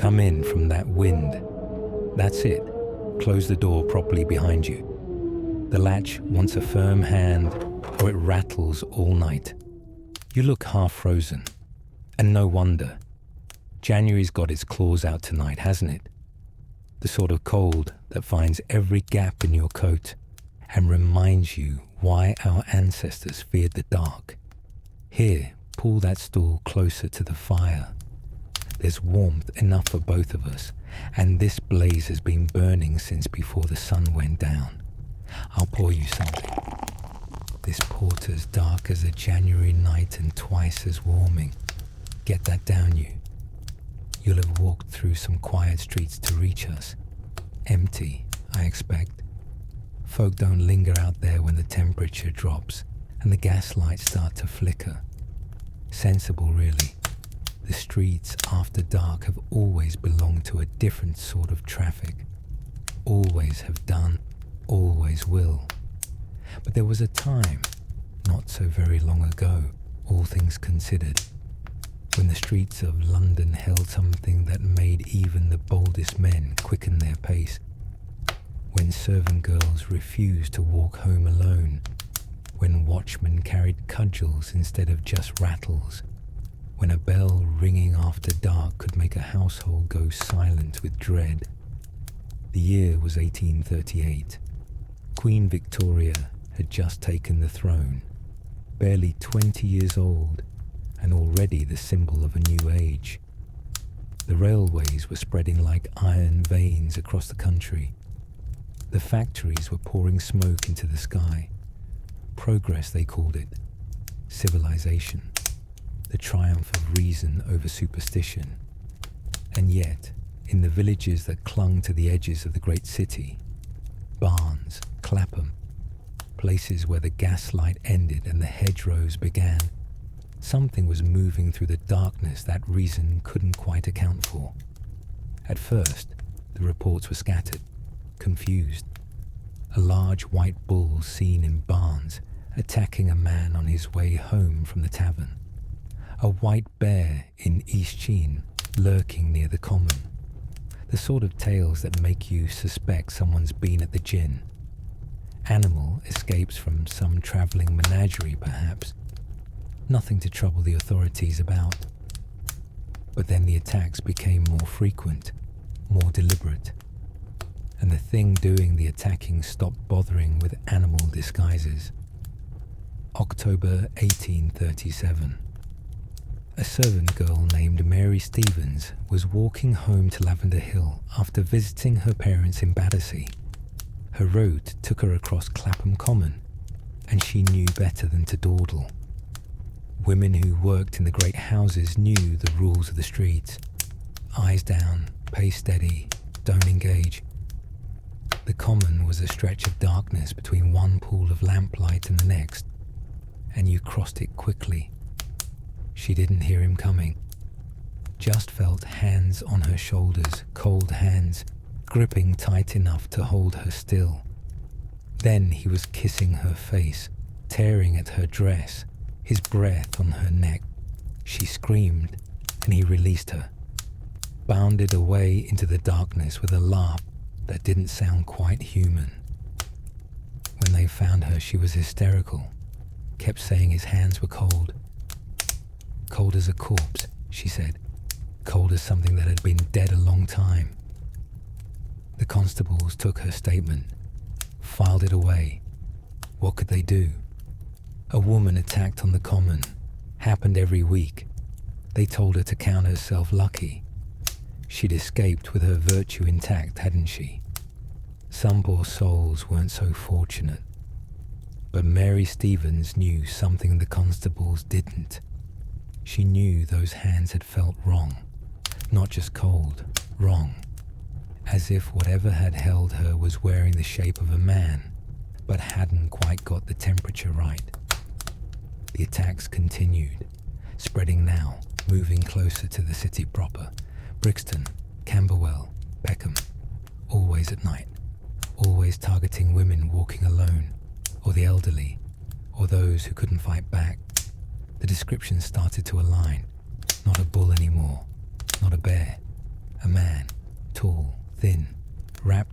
come in from that wind. That's it. Close the door properly behind you. The latch wants a firm hand, or it rattles all night. You look half frozen. And no wonder. January's got its claws out tonight, hasn't it? The sort of cold that finds every gap in your coat and reminds you why our ancestors feared the dark. Here, pull that stool closer to the fire. There's warmth enough for both of us, and this blaze has been burning since before the sun went down. I'll pour you something. This porter's dark as a January night and twice as warming. Get that down you. You'll have walked through some quiet streets to reach us. Empty, I expect. Folk don't linger out there when the temperature drops and the gas lights start to flicker. Sensible, really. The streets after dark have always belonged to a different sort of traffic. Always have done, always will. But there was a time, not so very long ago, all things considered, when the streets of London held something that made even the boldest men quicken their pace, when servant girls refused to walk home alone, when watchmen carried cudgels instead of just rattles, when a bell ringing after dark could make a household go silent with dread. The year was 1838. Queen Victoria had just taken the throne, barely 20 years old, and already the symbol of a new age. The railways were spreading like iron veins across the country. The factories were pouring smoke into the sky. Progress, they called it. Civilization. The triumph of reason over superstition. And yet, in the villages that clung to the edges of the great city, Barnes, Clapham, places where the gaslight ended and the hedgerows began, something was moving through the darkness that reason couldn't quite account for. At first, the reports were scattered, confused. A large white bull seen in Barnes attacking a man on his way home from the tavern. A white bear in East Sheen lurking near the common. The sort of tales that make you suspect someone's been at the gin. Animal escapes from some travelling menagerie, perhaps. Nothing to trouble the authorities about. But then the attacks became more frequent, more deliberate. And the thing doing the attacking stopped bothering with animal disguises. October 1837. A servant girl named Mary Stevens was walking home to Lavender Hill after visiting her parents in Battersea. Her road took her across Clapham Common, and she knew better than to dawdle. Women who worked in the great houses knew the rules of the streets. Eyes down, pace steady, don't engage. The common was a stretch of darkness between one pool of lamplight and the next, and you crossed it quickly. She didn't hear him coming, just felt hands on her shoulders, cold hands, gripping tight enough to hold her still. Then he was kissing her face, tearing at her dress, his breath on her neck. She screamed, and he released her, bounded away into the darkness with a laugh that didn't sound quite human. When they found her, she was hysterical, kept saying his hands were cold. Cold as a corpse, she said. Cold as something that had been dead a long time. The constables took her statement, filed it away. What could they do? A woman attacked on the common. Happened every week. They told her to count herself lucky. She'd escaped with her virtue intact, hadn't she? Some poor souls weren't so fortunate. But Mary Stevens knew something the constables didn't. She knew those hands had felt wrong. Not just cold, wrong. As if whatever had held her was wearing the shape of a man, but hadn't quite got the temperature right. The attacks continued, spreading now, moving closer to the city proper. Brixton, Camberwell, Peckham, always at night, always targeting women walking alone, or the elderly, or those who couldn't fight back. The descriptions started to align. Not a bull anymore, not a bear, a man.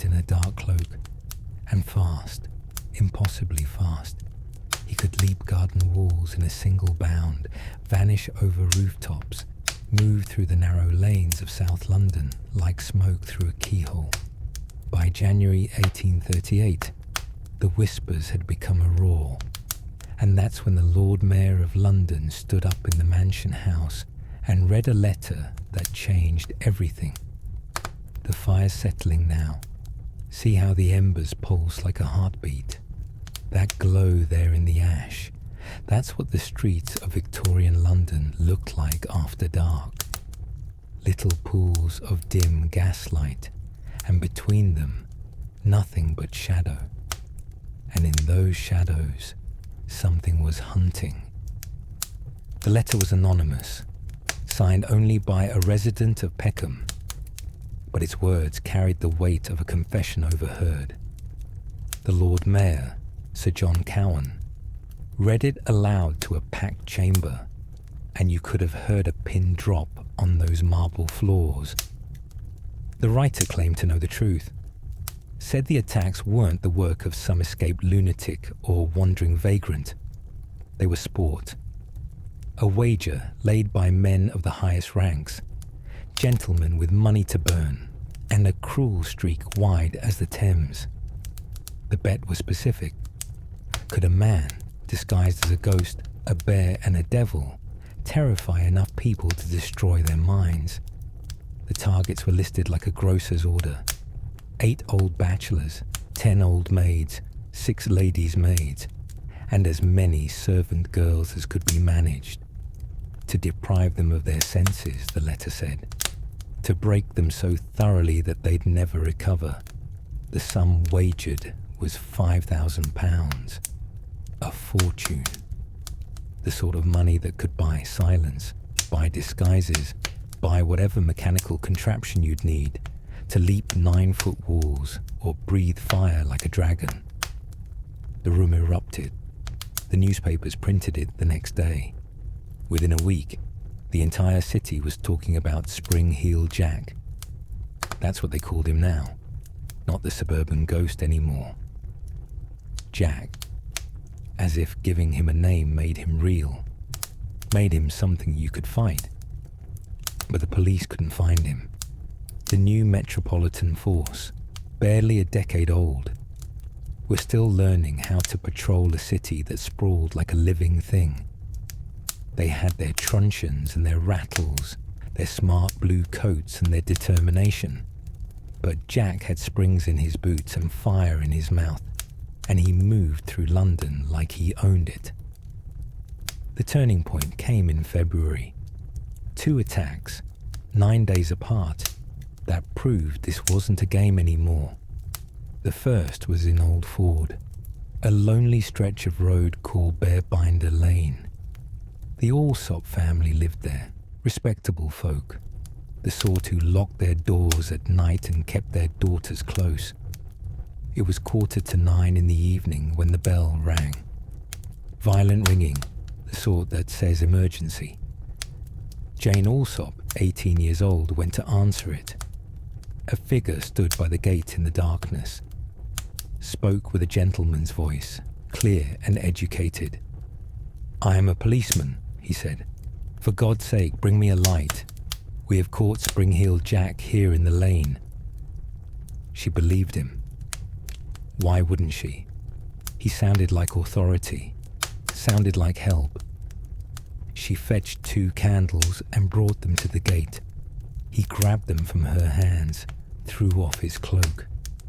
wrapped in a dark cloak, and fast, impossibly fast. He could leap garden walls in a single bound, vanish over rooftops, move through the narrow lanes of South London like smoke through a keyhole. By January 1838, the whispers had become a roar, and that's when the Lord Mayor of London stood up in the Mansion House and read a letter that changed everything. The fire's settling now. See how the embers pulse like a heartbeat. That glow there in the ash, that's what the streets of Victorian London looked like after dark. Little pools of dim gaslight, and between them, nothing but shadow. And in those shadows, something was hunting. The letter was anonymous, signed only by a resident of Peckham, but its words carried the weight of a confession overheard. The Lord Mayor, Sir John Cowan, read it aloud to a packed chamber, and you could have heard a pin drop on those marble floors. The writer claimed to know the truth, said the attacks weren't the work of some escaped lunatic or wandering vagrant. They were sport, a wager laid by men of the highest ranks, gentlemen with money to burn, and a cruel streak wide as the Thames. The bet was specific. Could a man, disguised as a ghost, a bear, and a devil, terrify enough people to destroy their minds? The targets were listed like a grocer's order. 8 old bachelors, 10 old maids, 6 ladies' maids, and as many servant girls as could be managed. To deprive them of their senses, the letter said. To break them so thoroughly that they'd never recover. The sum wagered was £5,000. A fortune. The sort of money that could buy silence, buy disguises, buy whatever mechanical contraption you'd need to leap 9-foot walls or breathe fire like a dragon. The room erupted. The newspapers printed it the next day. Within a week, the entire city was talking about Spring-Heel Jack. That's what they called him now, not the Suburban Ghost anymore. Jack. As if giving him a name made him real, made him something you could fight. But the police couldn't find him. The new Metropolitan Force, barely a decade old, were still learning how to patrol a city that sprawled like a living thing. They had their truncheons and their rattles, their smart blue coats and their determination. But Jack had springs in his boots and fire in his mouth, and he moved through London like he owned it. The turning point came in February. 2 attacks, 9 days apart, that proved this wasn't a game anymore. The first was in Old Ford, a lonely stretch of road called Bearbinder Lane. The Alsop family lived there, respectable folk, the sort who locked their doors at night and kept their daughters close. It was 8:45 in the evening when the bell rang. Violent ringing, the sort that says emergency. Jane Alsop, 18 years old, went to answer it. A figure stood by the gate in the darkness, spoke with a gentleman's voice, clear and educated. "I am a policeman," he said. "For God's sake, bring me a light. We have caught Spring-Heel Jack here in the lane." She believed him. Why wouldn't she? He sounded like authority, sounded like help. She fetched 2 candles and brought them to the gate. He grabbed them from her hands, threw off his cloak.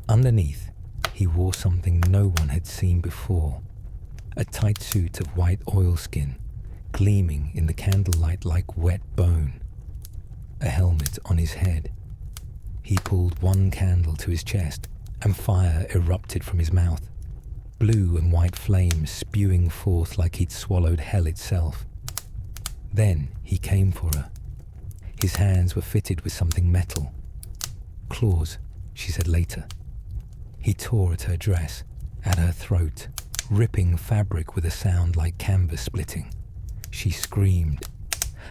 Underneath, he wore something no one had seen before. A tight suit of white oilskin, gleaming in the candlelight like wet bone. A helmet on his head. He pulled 1 candle to his chest, and fire erupted from his mouth, blue and white flames spewing forth like he'd swallowed hell itself. Then he came for her. His hands were fitted with something metal. "Claws," she said later. He tore at her dress, at her throat, ripping fabric with a sound like canvas splitting. She screamed.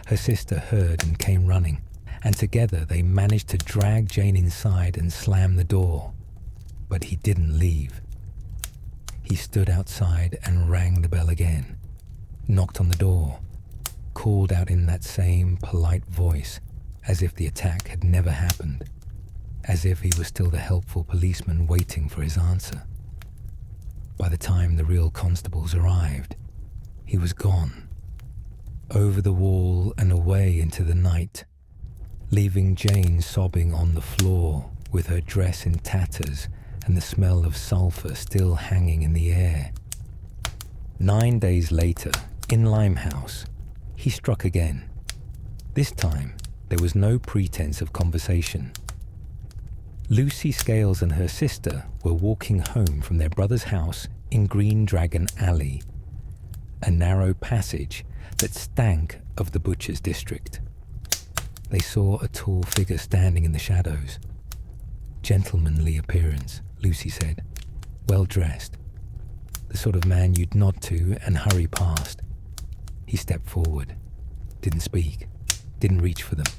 Her sister heard and came running, and together they managed to drag Jane inside and slam the door. But he didn't leave. He stood outside and rang the bell again, knocked on the door, called out in that same polite voice, as if the attack had never happened, as if he was still the helpful policeman waiting for his answer. By the time the real constables arrived, he was gone, over the wall and away into the night, leaving Jane sobbing on the floor with her dress in tatters and the smell of sulphur still hanging in the air. 9 days later, in Limehouse, he struck again. This time, there was no pretense of conversation. Lucy Scales and her sister were walking home from their brother's house in Green Dragon Alley, a narrow passage that stank of the butcher's district. They saw a tall figure standing in the shadows. Gentlemanly appearance, Lucy said, well dressed, the sort of man you'd nod to and hurry past. He stepped forward, didn't speak, didn't reach for them,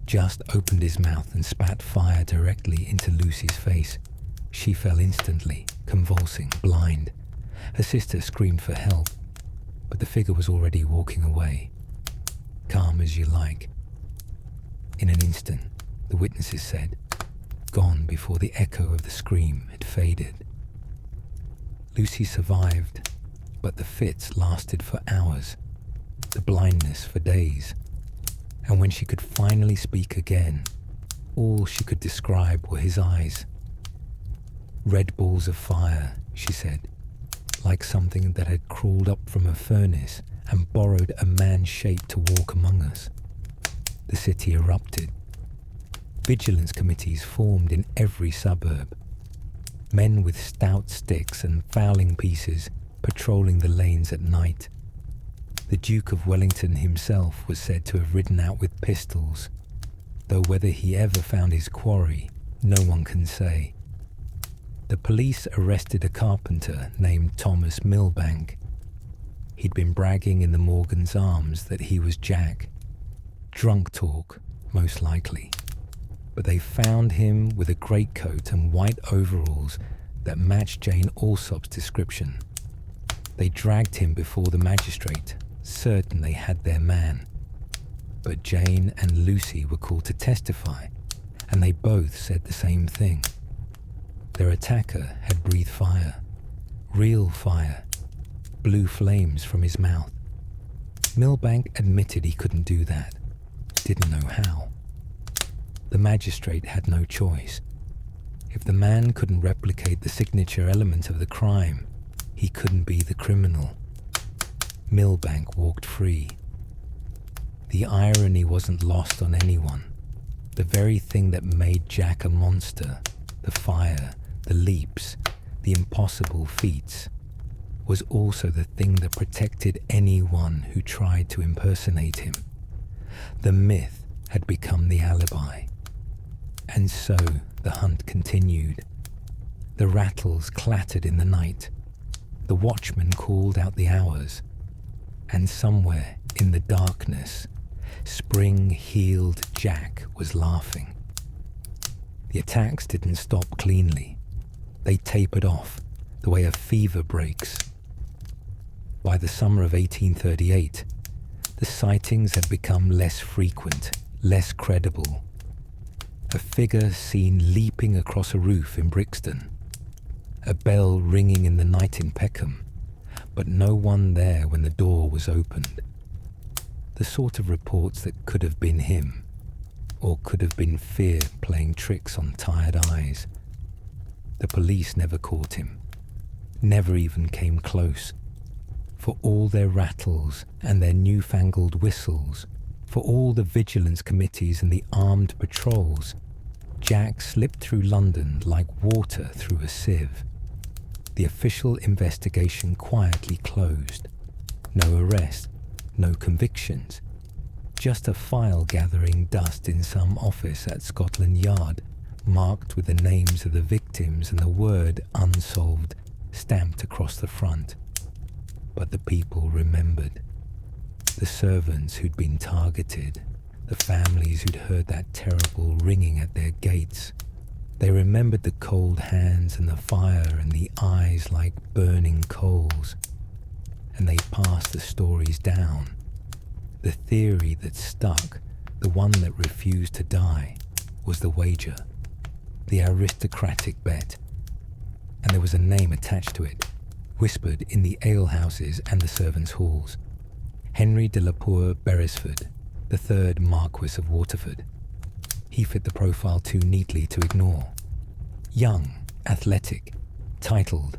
just opened his mouth and spat fire directly into Lucy's face. She fell instantly, convulsing, blind. Her sister screamed for help, but the figure was already walking away, calm as you like. In an instant, the witnesses said, gone before the echo of the scream had faded. Lucy survived, but the fits lasted for hours, the blindness for days. And when she could finally speak again, all she could describe were his eyes. Red balls of fire, she said, like something that had crawled up from a furnace and borrowed a man's shape to walk among us. The city erupted. Vigilance committees formed in every suburb. Men with stout sticks and fowling pieces patrolling the lanes at night. The Duke of Wellington himself was said to have ridden out with pistols, though whether he ever found his quarry, no one can say. The police arrested a carpenter named Thomas Milbank. He'd been bragging in the Morgan's Arms that he was Jack. Drunk talk, most likely. But they found him with a greatcoat and white overalls that matched Jane Alsop's description. They dragged him before the magistrate, certain they had their man. But Jane and Lucy were called to testify, and they both said the same thing. Their attacker had breathed fire, real fire, blue flames from his mouth. Milbank admitted he couldn't do that, didn't know how. The magistrate had no choice. If the man couldn't replicate the signature element of the crime, he couldn't be the criminal. Milbank walked free. The irony wasn't lost on anyone. The very thing that made Jack a monster, the fire, the leaps, the impossible feats, was also the thing that protected anyone who tried to impersonate him. The myth had become the alibi. And so the hunt continued. The rattles clattered in the night. The watchman called out the hours. And somewhere in the darkness, spring-heeled Jack was laughing. The attacks didn't stop cleanly. They tapered off the way a fever breaks. By the summer of 1838, the sightings had become less frequent, less credible. A figure seen leaping across a roof in Brixton. A bell ringing in the night in Peckham, but no one there when the door was opened. The sort of reports that could have been him, or could have been fear playing tricks on tired eyes. The police never caught him, never even came close. For all their rattles and their newfangled whistles, for all the vigilance committees and the armed patrols, Jack slipped through London like water through a sieve. The official investigation quietly closed. No arrest, no convictions. Just a file gathering dust in some office at Scotland Yard, marked with the names of the victims and the word unsolved stamped across the front. But the people remembered. The servants who'd been targeted, the families who'd heard that terrible ringing at their gates. They remembered the cold hands and the fire and the eyes like burning coals. And they passed the stories down. The theory that stuck, the one that refused to die, was the wager, the aristocratic bet. And there was a name attached to it, whispered in the alehouses and the servants' halls. Henry de la Poer Beresford, the third Marquis of Waterford. He fit the profile too neatly to ignore. Young, athletic, titled,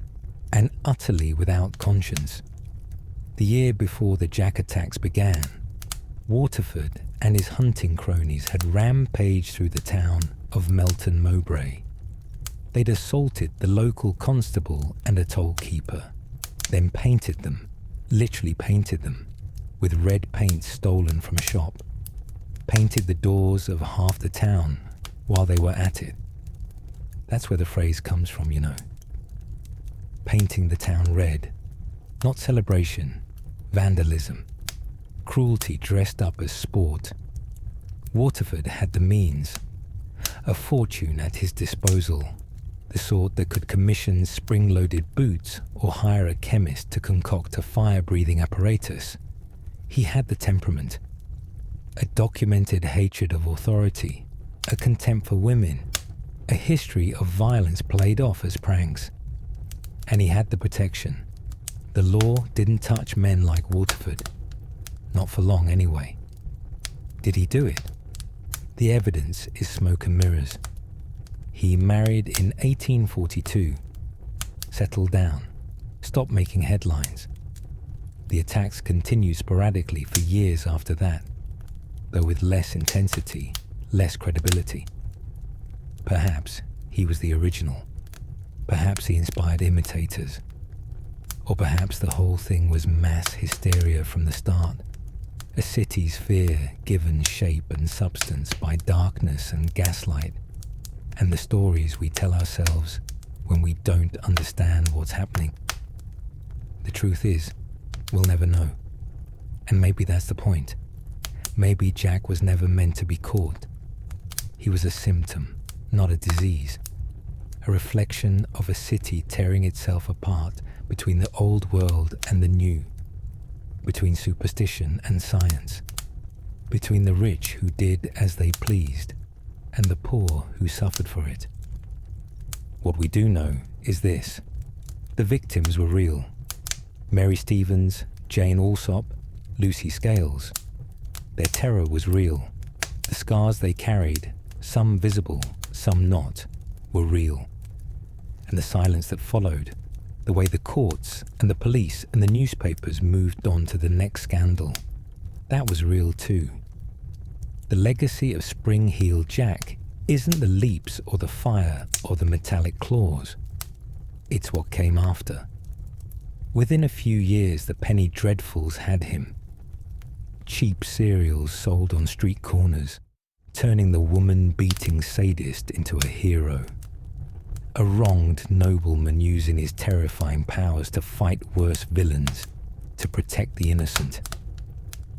and utterly without conscience. The year before the Jack attacks began, Waterford and his hunting cronies had rampaged through the town of Melton Mowbray. They'd assaulted the local constable and a toll keeper, then painted them, literally painted them, with red paint stolen from a shop. Painted the doors of half the town while they were at it. That's where the phrase comes from, you know. Painting the town red. Not celebration, vandalism. Cruelty dressed up as sport. Waterford had the means. A fortune at his disposal. The sort that could commission spring-loaded boots or hire a chemist to concoct a fire-breathing apparatus. He had the temperament. A documented hatred of authority, a contempt for women, a history of violence played off as pranks. And he had the protection. The law didn't touch men like Waterford. Not for long, anyway. Did he do it? The evidence is smoke and mirrors. He married in 1842, settled down, stopped making headlines. The attacks continued sporadically for years after that, though with less intensity, less credibility. Perhaps he was the original. Perhaps he inspired imitators. Or perhaps the whole thing was mass hysteria from the start. A city's fear given shape and substance by darkness and gaslight, and the stories we tell ourselves when we don't understand what's happening. The truth is, we'll never know. And maybe that's the point. Maybe Jack was never meant to be caught. He was a symptom, not a disease. A reflection of a city tearing itself apart between the old world and the new. Between superstition and science. Between the rich who did as they pleased and the poor who suffered for it. What we do know is this. The victims were real. Mary Stevens, Jane Alsop, Lucy Scales. Their terror was real. The scars they carried, some visible, some not, were real. And the silence that followed, the way the courts and the police and the newspapers moved on to the next scandal, that was real too. The legacy of Spring-Heel Jack isn't the leaps or the fire or the metallic claws. It's what came after. Within a few years, the penny dreadfuls had him. Cheap cereals sold on street corners, turning the woman-beating sadist into a hero. A wronged nobleman using his terrifying powers to fight worse villains, to protect the innocent.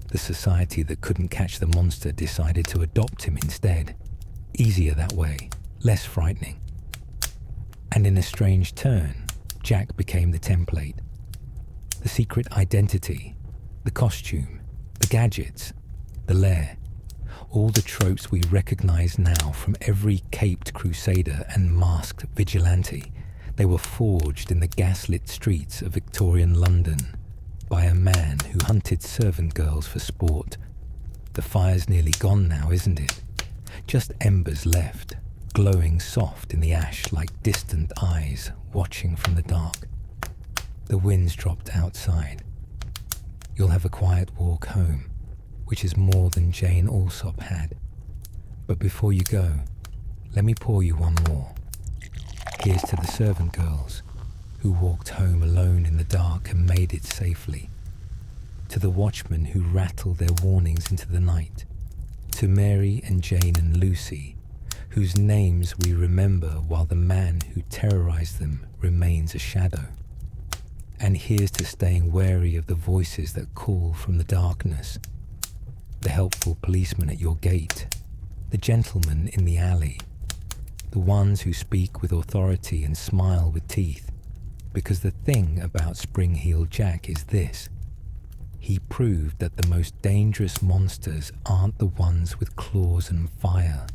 The society that couldn't catch the monster decided to adopt him instead. Easier that way, less frightening. And in a strange turn, Jack became the template. The secret identity, the costume, the gadgets, the lair. All the tropes we recognize now from every caped crusader and masked vigilante, they were forged in the gaslit streets of Victorian London by a man who hunted servant girls for sport. The fire's nearly gone now, isn't it? Just embers left, glowing soft in the ash like distant eyes watching from the dark. The wind's dropped outside. You'll have a quiet walk home, which is more than Jane Alsop had. But before you go, let me pour you one more. Here's to the servant girls who walked home alone in the dark and made it safely. To the watchmen who rattled their warnings into the night. To Mary and Jane and Lucy, whose names we remember while the man who terrorized them remains a shadow. And here's to staying wary of the voices that call from the darkness. The helpful policeman at your gate, the gentleman in the alley, The ones who speak with authority and smile with teeth. Because the thing about Spring-Heeled Jack is this. He proved that the most dangerous monsters aren't the ones with claws and fire.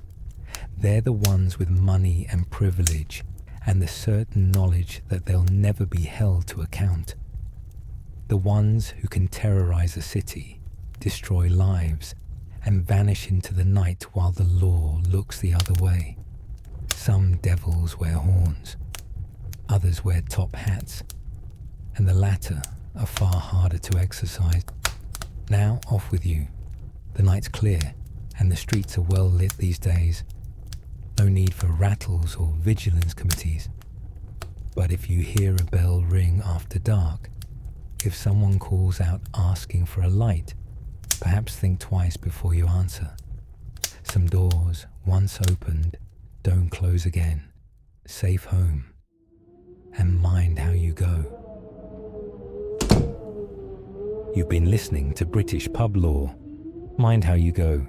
They're the ones with money and privilege and the certain knowledge that they'll never be held to account. The ones who can terrorize a city, destroy lives, and vanish into the night while the law looks the other way. Some devils wear horns, others wear top hats, and the latter are far harder to exercise. Now off with you. The night's clear and the streets are well lit these days. No need for rattles or vigilance committees. But if you hear a bell ring after dark, if someone calls out asking for a light, perhaps think twice before you answer. Some doors, once opened, don't close again. Safe home. And mind how you go. You've been listening to British Pub Law. Mind how you go.